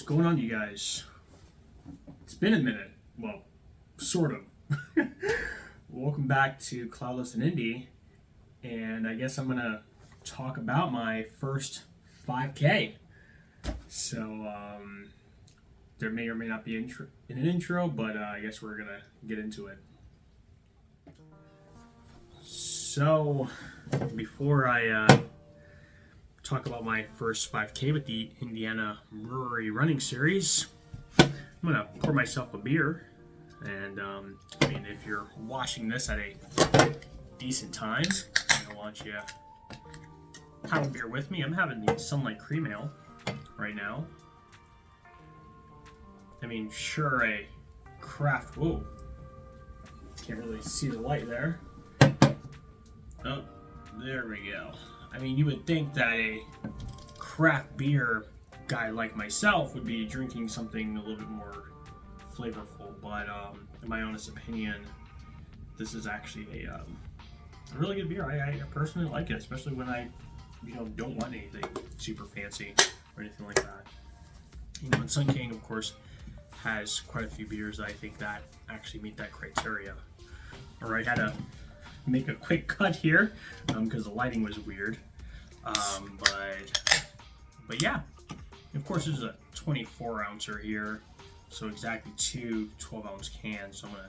going on, you guys? It's been a minute. Well, sort of. Welcome back to Klaudless and Indy, and I guess I'm gonna talk about my first 5K. So there may or may not be an intro, but I guess we're gonna get into it. So before I talk about my first 5K with the Indiana Brewery Running Series, I'm gonna pour myself a beer. And I mean, if you're watching this at a decent time, I want you to have a beer with me. I'm having the Sunlight Cream Ale right now. I mean, sure, a craft. Whoa, can't really see the light there. Oh, there we go. I mean, you would think that a craft beer guy like myself would be drinking something a little bit more flavorful, but in my honest opinion, this is actually a really good beer. I personally like it, especially when I don't want anything super fancy or anything like that. And Sun King, of course, has quite a few beers that I think that actually meet that criteria. All right, had to make a quick cut here because the lighting was weird, but yeah, of course there's a 24 ouncer here, so exactly two 12-ounce cans. So I'm gonna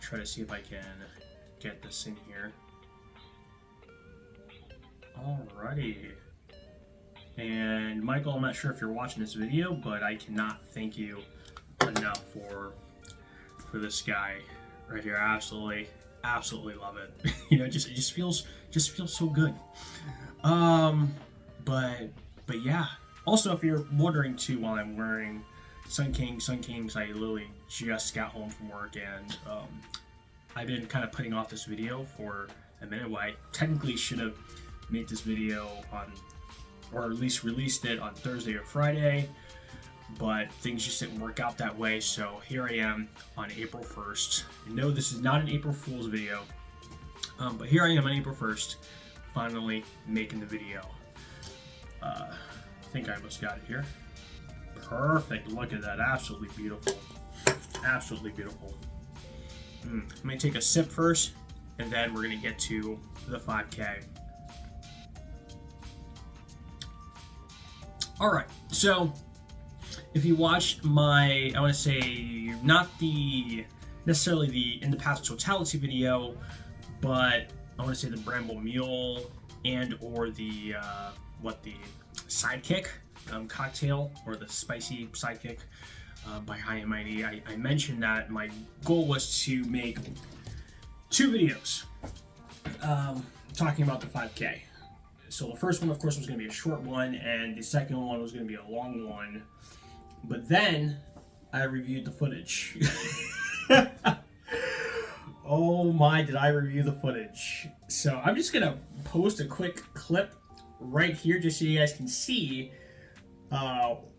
try to see if I can get this in here. Alrighty. And Michael, I'm not sure if you're watching this video, but I cannot thank you enough for this guy right here. Absolutely love it. It just feels so good. But yeah. Also, if you're wondering too, while I'm wearing Sun Kings, I literally just got home from work, and I've been kind of putting off this video for a minute. Well, I technically should have made this video on, or at least released it on Thursday or Friday, but things just didn't work out that way. So here I am on April 1st. No, this is not an April Fool's video, but here I am on April 1st, finally making the video. I think I almost got it here. Perfect. Look at that. Absolutely beautiful. Absolutely beautiful. I'm going to take a sip first, and then we're going to get to the 5K. All right. So if you watched my, I want to say, not necessarily the In the Past Totality video, but I want to say the Bramble Mule and or the Sidekick cocktail, or the spicy Sidekick by High and Mighty. I mentioned that my goal was to make 2 videos talking about the 5K. So the first one, of course, was going to be a short one, and the second one was going to be a long one. But then I reviewed the footage. Oh my, did I review the footage. So I'm just going to post a quick clip right here just so you guys can see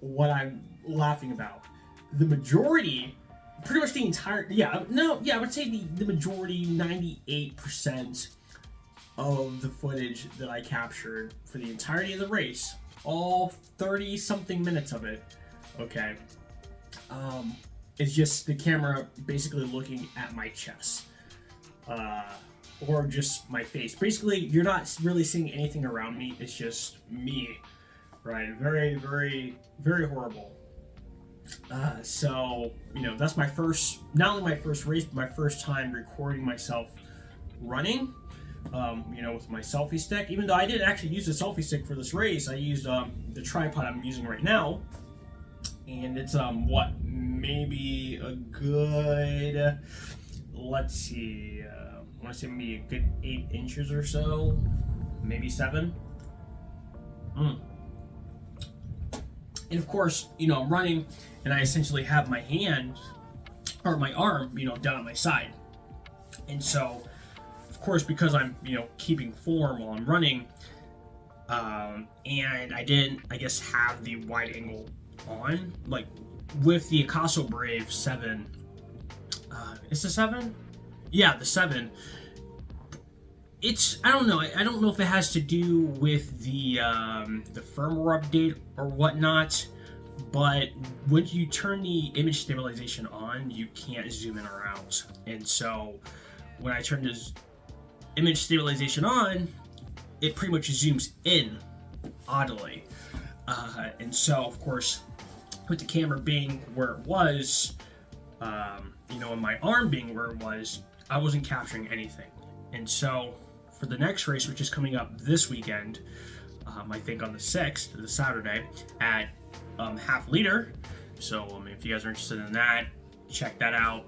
what I'm laughing about. The majority, pretty much the entire, I would say the majority, 98% of the footage that I captured for the entirety of the race, all 30-something minutes of it, okay, it's just the camera basically looking at my chest, or just my face. Basically, you're not really seeing anything around me. It's just me, right? Very, very, very horrible. So, that's my first, not only my first race, but my first time recording myself running, with my selfie stick. Even though I didn't actually use the selfie stick for this race, I used the tripod I'm using right now. And it's, maybe a good, let's see, I want to say maybe a good 8 inches or so, maybe 7. And of course, I'm running, and I essentially have my hand, or my arm, down at my side. And so, of course, because I'm, keeping form while I'm running, and I didn't, I guess, have the wide angle on, like, with the Akaso Brave 7, it's the 7? Yeah, the 7. It's, I don't know if it has to do with the firmware update or whatnot, but when you turn the image stabilization on, you can't zoom in or out. And so when I turn this image stabilization on, it pretty much zooms in oddly. And so, of course, with the camera being where it was, and my arm being where it was, I wasn't capturing anything. And so for the next race, which is coming up this weekend, I think on the 6th, the Saturday, at half liter. So if you guys are interested in that, check that out.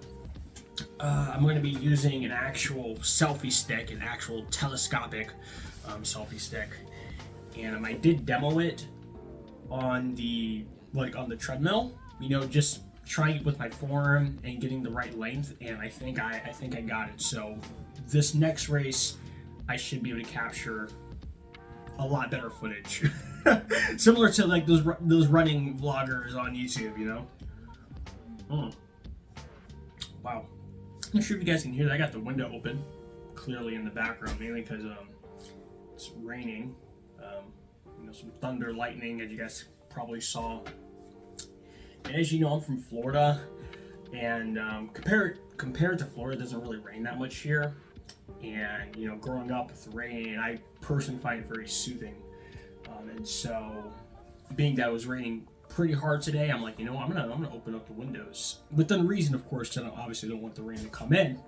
I'm going to be using an actual selfie stick, an actual telescopic selfie stick, and I did demo it on the treadmill. Just trying it with my forearm and getting the right length, and I think I got it. So this next race, I should be able to capture a lot better footage, similar to like those running vloggers on YouTube. Wow. I'm not sure if you guys can hear that. I got the window open, clearly in the background, mainly because it's raining. Some thunder, lightning, as you guys probably saw. And as you know, I'm from Florida, and compared to Florida, it doesn't really rain that much here. And growing up with rain, I personally find it very soothing. And so, being that it was raining pretty hard today, I'm like, I'm gonna open up the windows within reason, of course. I obviously don't want the rain to come in.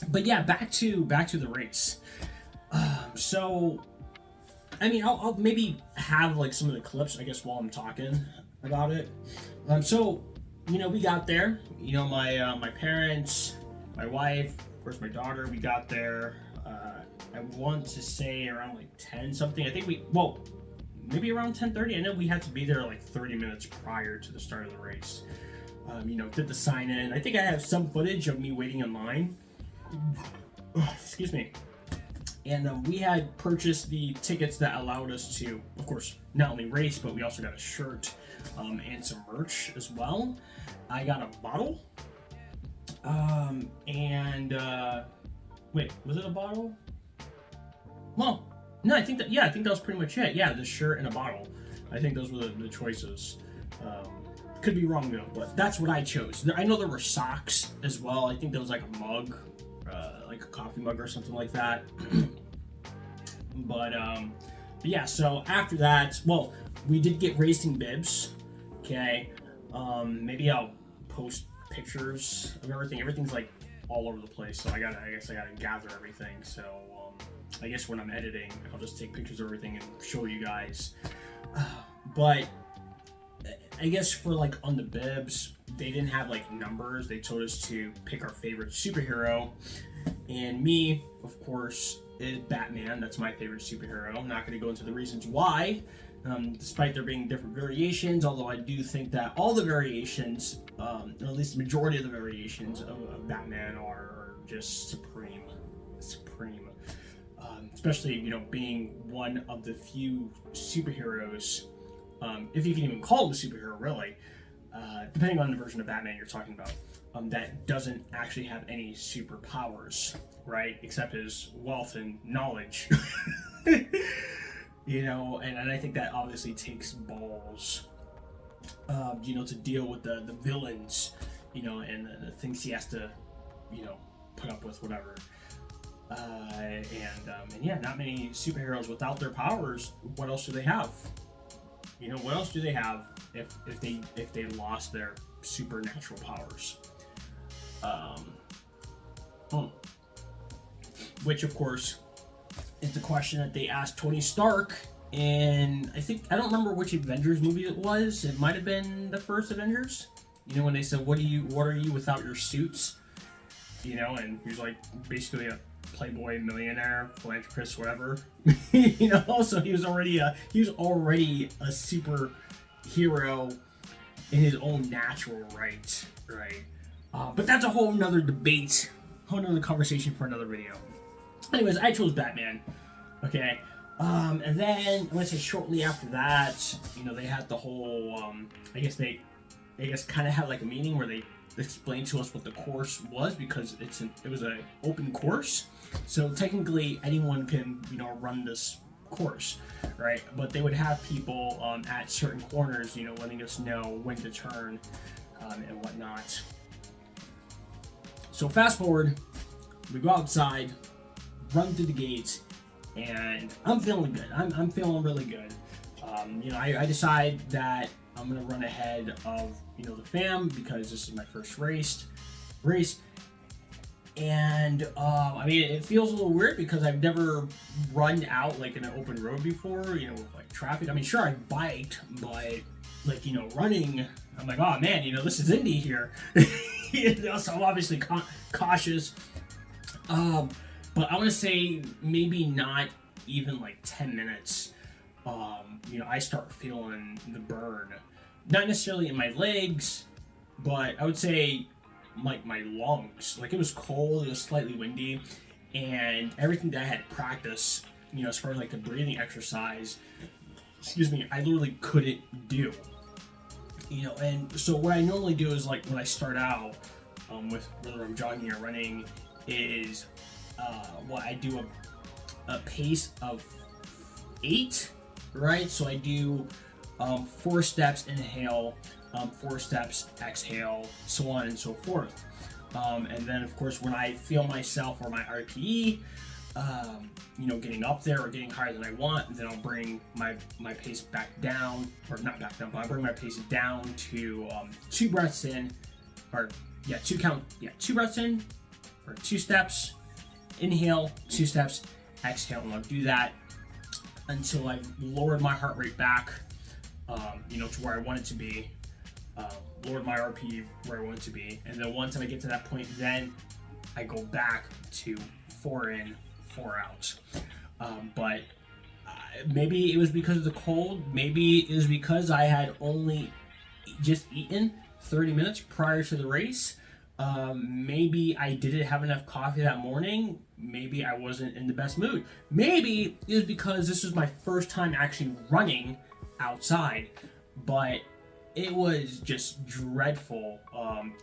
But yeah, back to the race. So, I'll maybe have like some of the clips, I guess, while I'm talking about it. We got there. My parents, my wife, of course, my daughter. We got there. I want to say around like 10 something. I think maybe around 10:30. I know we had to be there like 30 minutes prior to the start of the race. Did the sign in. I think I have some footage of me waiting in line. Excuse me. And we had purchased the tickets that allowed us to, of course, not only race, but we also got a shirt and some merch as well. I got a bottle. Wait, was it a bottle? Well, no, I think that was pretty much it. Yeah, the shirt and a bottle. I think those were the choices. Could be wrong though, but that's what I chose. I know there were socks as well. I think there was like a mug, like a coffee mug or something like that. But yeah, so after that, we did get racing bibs. Okay, maybe I'll post pictures of everything. Everything's like all over the place, so I guess I gotta gather everything. So I guess when I'm editing, I'll just take pictures of everything and show you guys. But I guess for like on the bibs, they didn't have like numbers. They told us to pick our favorite superhero, and me, of course, is Batman. That's my favorite superhero. I'm not going to go into the reasons why, despite there being different variations, although I do think that all the variations, or at least the majority of the variations of Batman are just supreme. Especially, being one of the few superheroes, if you can even call him a superhero, really, depending on the version of Batman you're talking about, that doesn't actually have any superpowers, right? Except his wealth and knowledge. And I think that obviously takes balls, to deal with the villains, and the things he has to, put up with, whatever. And yeah, not many superheroes without their powers. What else do they have? What else do they have if they lost their supernatural powers? Which, of course, is the question that they asked Tony Stark. And I don't remember which Avengers movie it was. It might have been the first Avengers. When they said, "What are you without your suits?" And he was like basically a playboy, millionaire, philanthropist, whatever. So he was already a superhero in his own natural right. But that's a whole nother debate, whole nother conversation for another video. Anyways, I chose Batman. Okay. And then I'm gonna say shortly after that, they had the whole I guess kind of had like a meeting where they explained to us what the course was, because it was an open course. So technically anyone can, run this course, right? But they would have people at certain corners, letting us know when to turn and whatnot. So fast forward, we go outside, run through the gates, and I'm feeling good. I'm feeling really good. I decide that I'm gonna run ahead of the fam because this is my first race, and it feels a little weird because I've never run out like in an open road before, with like traffic. Sure, I biked, but running, I'm like, oh man, this is Indy here. So I'm obviously cautious. But I want to say maybe not even like 10 minutes. I start feeling the burn, not necessarily in my legs, but I would say like my lungs. Like it was cold, it was slightly windy, and everything that I had practiced, as far as like the breathing exercise, I literally couldn't do. And so what I normally do is like when I start out with whether I'm jogging or running is I do a pace of 8, right? So I do 4 steps inhale, 4 steps exhale, so on and so forth. And then of course when I feel myself or my RPE getting up there or getting higher than I want, then I'll bring my pace back down, or not back down, but I bring my pace down to 2 breaths in, or 2 breaths in, or 2 steps, inhale, 2 steps, exhale, and I'll do that until I've lowered my heart rate back, to where I want it to be, lowered my RP where I want it to be, and then once I get to that point, then I go back to 4 in, 4 out. But maybe it was because of the cold, maybe it was because I had only just eaten 30 minutes prior to the race. Maybe I didn't have enough coffee that morning. Maybe I wasn't in the best mood. Maybe it was because this was my first time actually running outside, but it was just dreadful.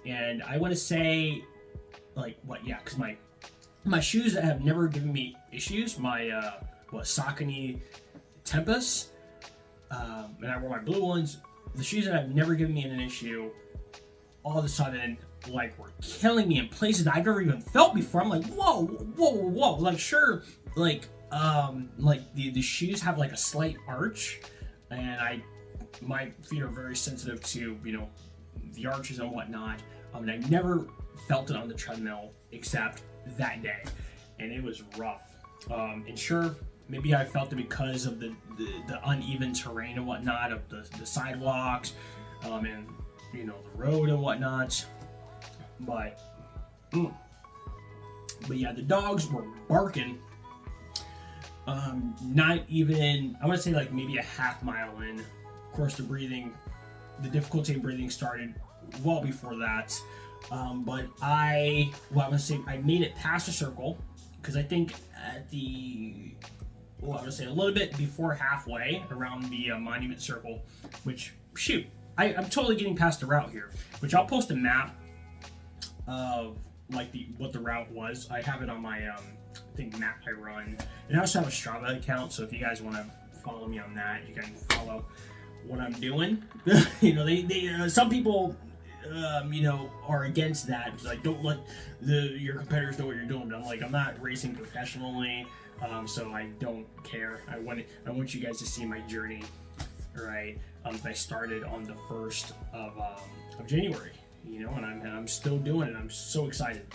And I want to say, because my shoes that have never given me issues, my Saucony Tempest, and I wore my blue ones. The shoes that have never given me an issue, all of a sudden, were killing me in places that I've never even felt before. I'm like, whoa. Like, sure, the shoes have a slight arch, and my feet are very sensitive to, the arches and whatnot. And I never felt it on the treadmill except that day, and it was rough. And sure, maybe I felt it because of the uneven terrain and whatnot of the sidewalks, and the road and whatnot. But yeah, the dogs were barking. Not even, I want to say maybe a half mile in. Of course, the difficulty in breathing started well before that. But I made it past the circle, because I think at a little bit before halfway around the monument circle, which, shoot, I'm totally getting past the route here, which I'll post a map of what the route was. I have it on my map I run, and I also have a Strava account, so if you guys want to follow me on that, you can follow what I'm doing. They some people are against that. It's like, don't let your competitors know what you're doing. But I'm like, I'm not racing professionally, so I don't care. I want you guys to see my journey, right? I started on the 1st of January, and I'm still doing it. I'm so excited.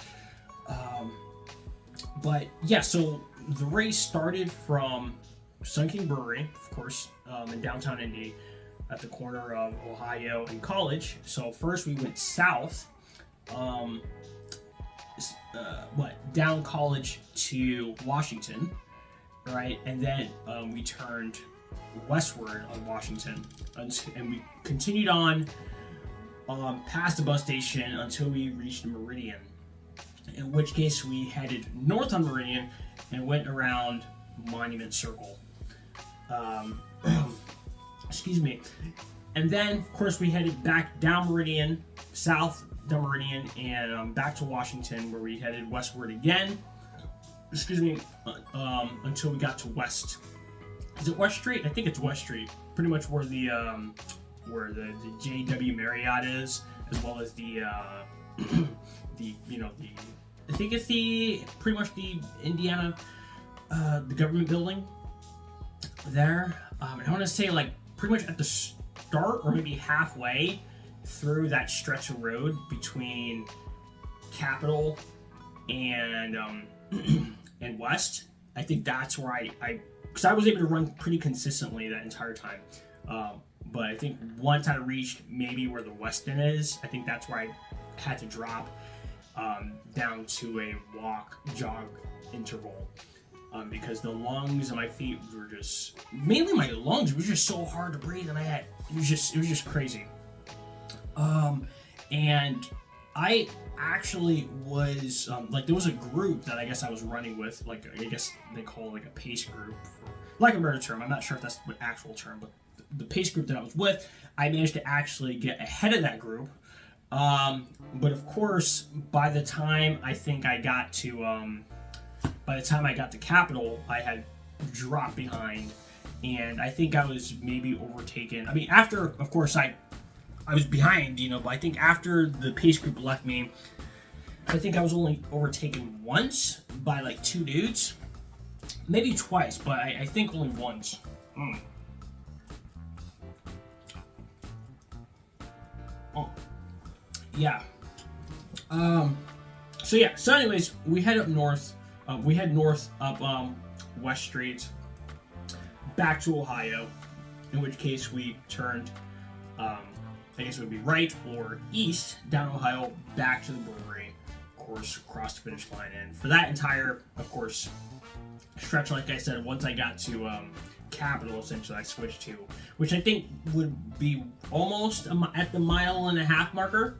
But yeah, so the race started from Sun King Brewery, of course, in downtown Indy, at the corner of Ohio and College. So first we went south, down College to Washington, right? And then we turned westward on Washington, and we continued on past the bus station until we reached Meridian, in which case we headed north on Meridian and went around Monument Circle. Excuse me. And then, of course, we headed back down Meridian, south down Meridian, and back to Washington, where we headed westward again. Excuse me, until we got to West is it West Street? I think it's West Street. Pretty much where the JW Marriott is, as well as the I think it's pretty much the Indiana the government building there. And I want to say like pretty much at the start or maybe halfway through that stretch of road between Capitol and and West. I think that's where I because I was able to run pretty consistently that entire time. But I think once I reached maybe where the West End is, I think that's where I had to drop down to a walk jog interval. Because the lungs and my feet were just, mainly my lungs, it was just so hard to breathe, and it was just crazy. And I actually was, like, there was a group that I guess I was running with, like, I guess they call it like a pace group, for lack of a better term. I'm not sure if that's the actual term, but the pace group that I was with, I managed to actually get ahead of that group. But of course, by the time I think I got to, by the time I got to Capitol, I had dropped behind, and I think I was maybe overtaken. I mean, after, of course, I was behind, but I think after the pace group left me, I think I was only overtaken once by like two dudes. Maybe twice, but I think only once. Oh. Yeah. So anyways, we head up north. We head north up West Street back to Ohio, in which case we turned, I guess it would be right or east down Ohio back to the brewery, of course, across the finish line. And for that entire, of course, stretch, like I said, once I got to Capitol, essentially, I switched to, which I think would be almost at the 1.5 mile marker.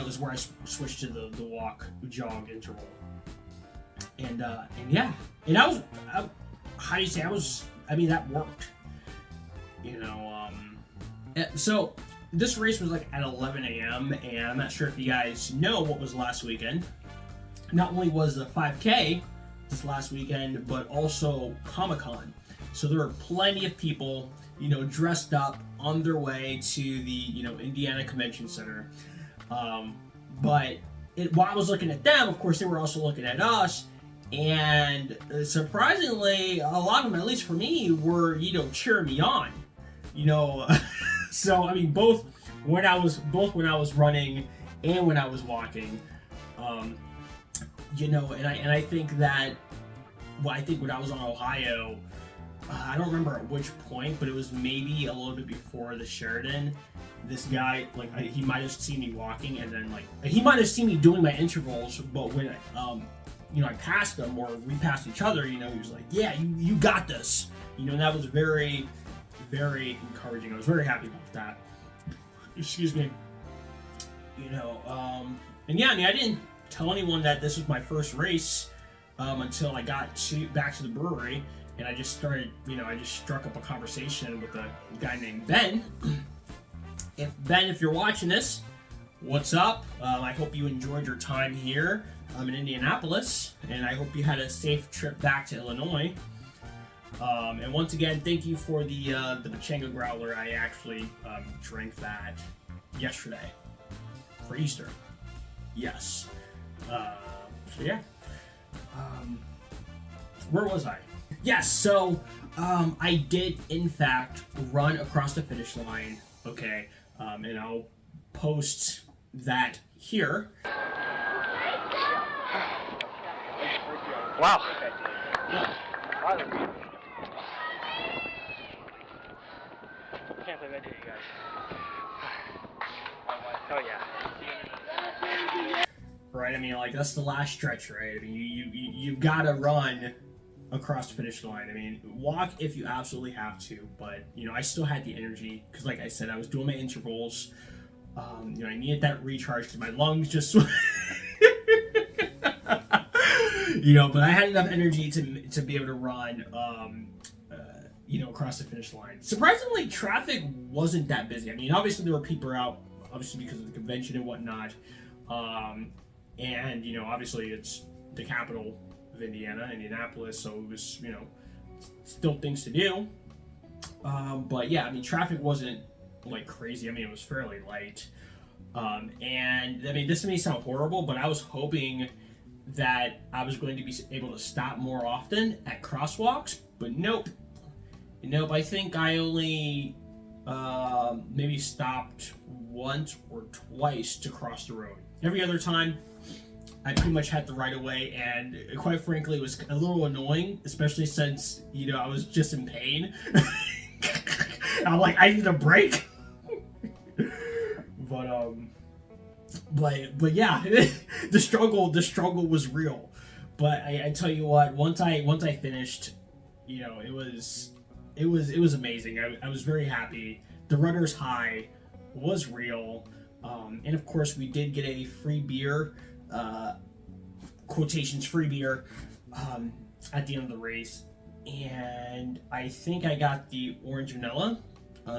Is where I switched to the walk jog interval, and yeah, and how do you say that worked, so this race was like at 11 a.m. and I'm not sure if you guys know what was last weekend. Not only was the 5K this last weekend, but also Comic-Con, so there were plenty of people, dressed up on their way to the Indiana Convention Center. But while I was looking at them, of course, they were also looking at us, and surprisingly, a lot of them, at least for me, were cheering me on. So I mean, both when I was running and when I was walking, and I think that, I think when I was on Ohio, I don't remember at which point, but it was maybe a little bit before the Sheridan. This guy, he might have seen me walking, and then, he might have seen me doing my intervals, but when, I passed him, or we passed each other, he was like, yeah, you got this. And that was very, very encouraging. I was very happy about that. Excuse me. And yeah, I didn't tell anyone that this was my first race until I got back to the brewery. And I just started, I just struck up a conversation with a guy named Ben. If you're watching this, what's up? I hope you enjoyed your time here in Indianapolis, and I hope you had a safe trip back to Illinois. And once again, thank you for the Pachanga Growler. I actually drank that yesterday for Easter. Yes. So yeah. Where was I? Yes, so I did, in fact, run across the finish line, okay, and I'll post that here. Wow. Can't believe I did it, guys. Oh, yeah. Right, I mean, that's the last stretch, right? I mean, you've got to run across the finish line. I mean, walk if you absolutely have to, but I still had the energy because, like I said, I was doing my intervals. I needed that recharge because my lungs just but I had enough energy to be able to run across the finish line. Surprisingly, traffic wasn't that busy. I mean, obviously there were people out, obviously because of the convention and whatnot, and obviously it's the capital of Indianapolis, so it was, still things to do. But yeah, I mean, traffic wasn't like crazy. I mean, it was fairly light. And I mean, this may sound horrible, but I was hoping that I was going to be able to stop more often at crosswalks, but nope. I think I only maybe stopped once or twice to cross the road. Every other time, I pretty much had the right of way, and quite frankly, it was a little annoying, especially since, I was just in pain. I'm like, I need a break. But yeah, the struggle was real. But I tell you what, once I finished, it was amazing. I was very happy. The runner's high was real, and of course we did get a free beer, quotations free beer, at the end of the race, and I think I got the orange vanilla.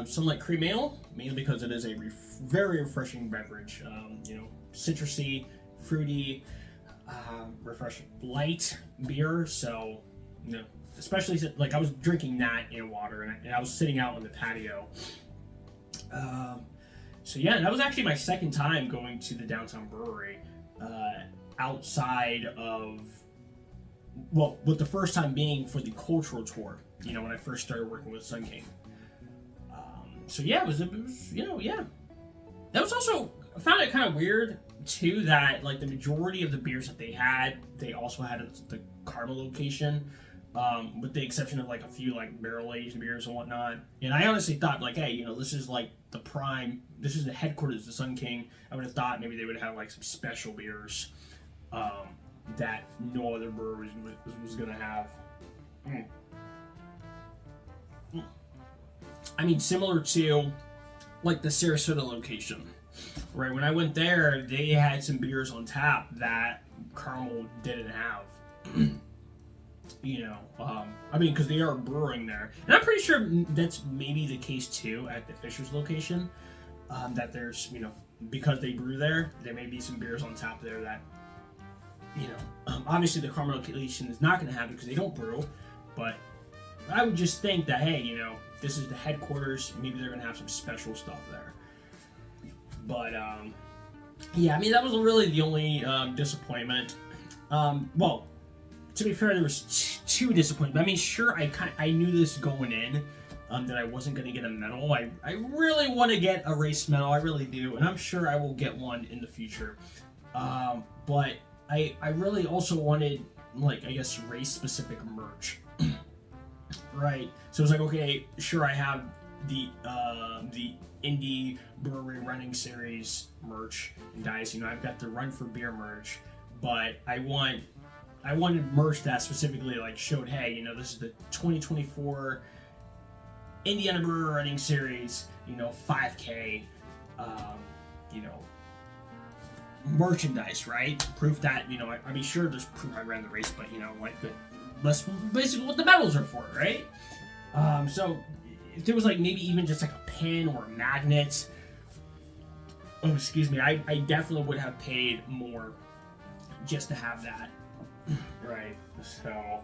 Sunlight cream ale, mainly because it is a very refreshing beverage. Citrusy, fruity, refreshing, light beer. So, especially like I was drinking that in water, and I was sitting out on the patio. So yeah, that was actually my second time going to the downtown brewery, outside of, with the first time being for the cultural tour. When I first started working with Sun King. So yeah, it was yeah. That was also, I found it kind of weird too that like the majority of the beers that they also had at the Karma location, with the exception of like a few like barrel aged beers and whatnot. And I honestly thought like, hey, this is like this is the headquarters of the Sun King. I would have thought maybe they would have like some special beers, that no other brewery was gonna have. I mean, similar to like the Sarasota location, right? When I went there, they had some beers on tap that Carmel didn't have. I mean, because they are brewing there, and I'm pretty sure that's maybe the case too at the Fisher's location. That there's, because they brew there may be some beers on tap there that, obviously the Carmel location is not going to have it because they don't brew, but I would just think that, hey, this is the headquarters, maybe they're going to have some special stuff there. But, yeah, I mean, that was really the only disappointment. Well, to be fair, there was two disappointments. I mean, sure, I knew this going in, that I wasn't going to get a medal. I really want to get a race medal, I really do, and I'm sure I will get one in the future. But I really also wanted, like, I guess, race-specific merch. Right, so it's like, okay, sure, I have the Indy Brewery Running Series merch and dice. I've got the Run for Beer merch, but I wanted merch that specifically like showed, hey, this is the 2024 Indiana Brewery Running Series, 5K, merchandise, right? Proof that, I mean, sure, there's proof I ran the race, but that's basically what the medals are for, right? So if there was like maybe even just like a pin or a magnet, I definitely would have paid more just to have that, right? So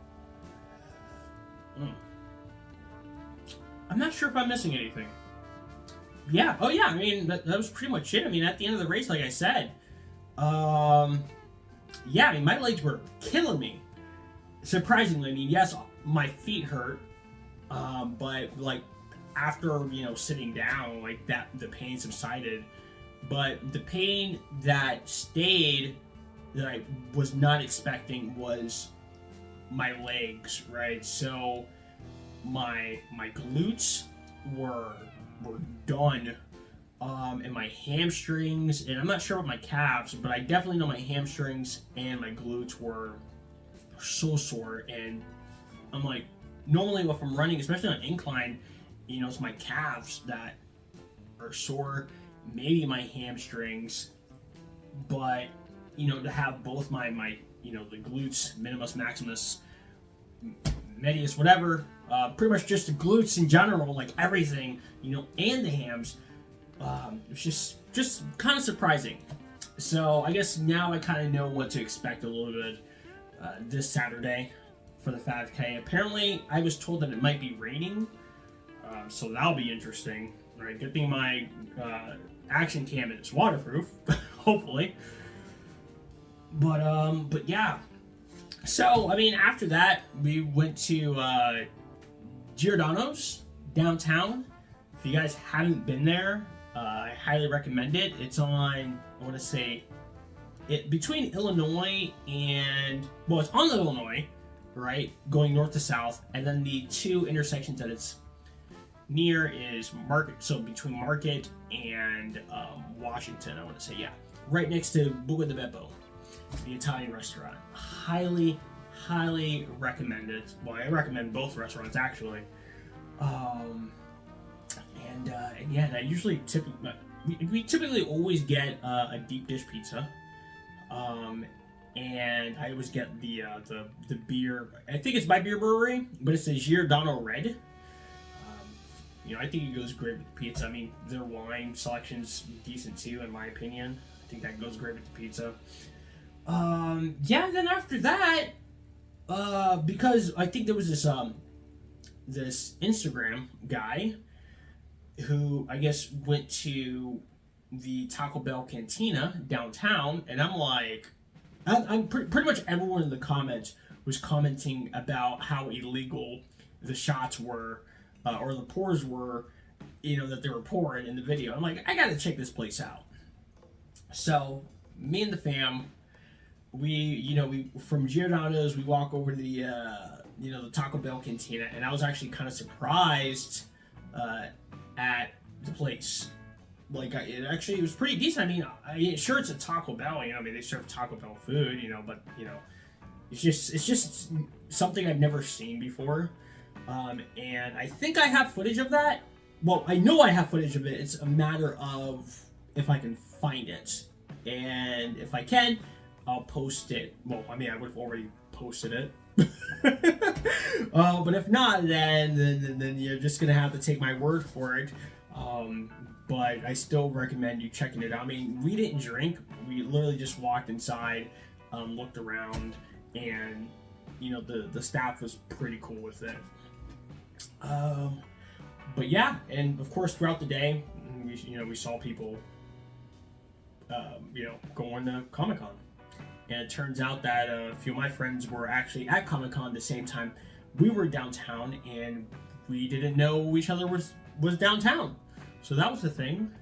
I'm not sure if I'm missing anything. Yeah. Oh yeah. I mean, that was pretty much it. I mean, at the end of the race, like I said, yeah. I mean, my legs were killing me. Surprisingly, I mean, yes, my feet hurt, but like after sitting down, like that, the pain subsided. But the pain that stayed, that I was not expecting, was my legs, right? So my glutes were done, and my hamstrings, and I'm not sure about my calves, but I definitely know my hamstrings and my glutes were so sore. And I'm like, normally if I'm running, especially on incline, it's my calves that are sore, maybe my hamstrings, but to have both my the glutes, minimus, maximus, medius, whatever, pretty much just the glutes in general, like everything, and the hams, it's just kind of surprising. So I guess now I kind of know what to expect a little bit. this Saturday for the 5K. Apparently, I was told that it might be raining, so that'll be interesting. Right, good thing my action cam is waterproof, hopefully. But yeah. So I mean, after that, we went to Giordano's downtown. If you guys haven't been there, I highly recommend it. It's on, I want to say, between Illinois and, well, it's on Illinois, right, going north to south, and then the two intersections that it's near is Market, so between Market and Washington, I want to say, yeah, right next to Buca di Beppo, the Italian restaurant. Highly recommend it. Well, I recommend both restaurants actually. And yeah, I usually we typically always get a deep dish pizza. And I always get the beer. I think it's by Beer Brewery, but it's a Giordano Red. I think it goes great with the pizza. I mean, their wine selection's decent too, in my opinion. I think that goes great with the pizza. Yeah. Then after that, because I think there was this Instagram guy who I guess went to the Taco Bell Cantina downtown, and I'm like, I'm pretty much everyone in the comments was commenting about how illegal the shots were, or the pours were, that they were pouring in the video. I'm like, I gotta check this place out. So me and the fam, we from Giordano's, we walk over to the Taco Bell Cantina, and I was actually kind of surprised at the place. Like, it was pretty decent. I mean, sure, it's a Taco Bell. I mean, they serve Taco Bell food. But it's just something I've never seen before. And I think I have footage of that. Well, I know I have footage of it. It's a matter of if I can find it, and if I can, I'll post it. Well, I mean, I would have already posted it. But if not, then you're just gonna have to take my word for it. But I still recommend you checking it out. I mean, we didn't drink. We literally just walked inside, looked around, and the staff was pretty cool with it. But yeah, and of course throughout the day, we saw people, going to Comic-Con. And it turns out that a few of my friends were actually at Comic-Con the same time we were downtown, and we didn't know each other was downtown. So that was the thing.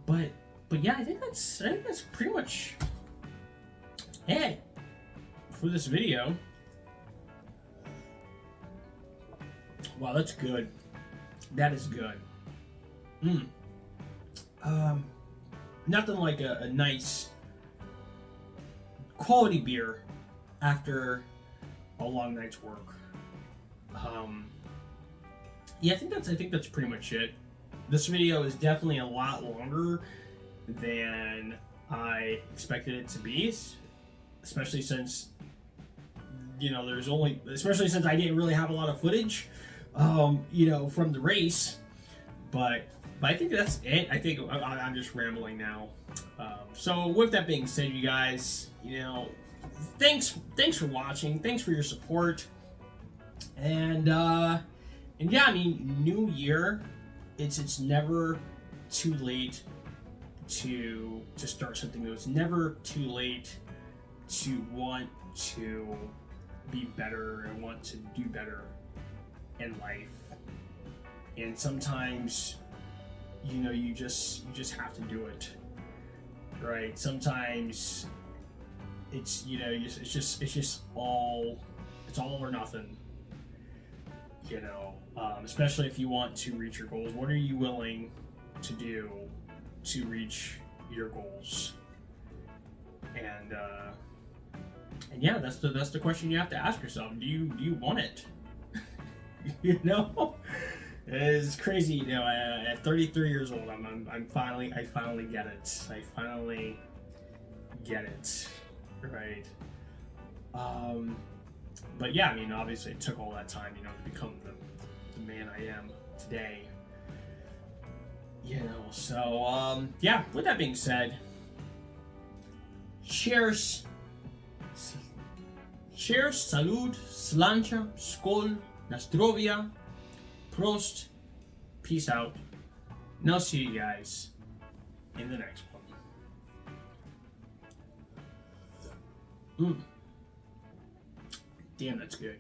But yeah, I think that's pretty much it for this video. Wow, that's good. That is good. Nothing like a nice quality beer after a long night's work. Yeah, I think that's pretty much it. This video is definitely a lot longer than I expected it to be, especially since especially since I didn't really have a lot of footage, from the race. But I think that's it. I think I'm just rambling now. So with that being said, you guys, thanks for watching. Thanks for your support. And yeah, I mean, new year. It's never too late to start something new. It's never too late to want to be better and want to do better in life. And sometimes, you just have to do it, right? Sometimes it's it's all or nothing. Especially if you want to reach your goals. What are you willing to do to reach your goals? And yeah, that's the question you have to ask yourself. Do you want it? It's crazy. At 33 years old, I finally get it. I finally get it, right? But yeah, I mean, obviously it took all that time, to become the man I am today. So yeah, with that being said, cheers Cheers, salud, slancha, skol, nastrovia, prost, peace out. And I'll see you guys in the next one. Damn, that's good.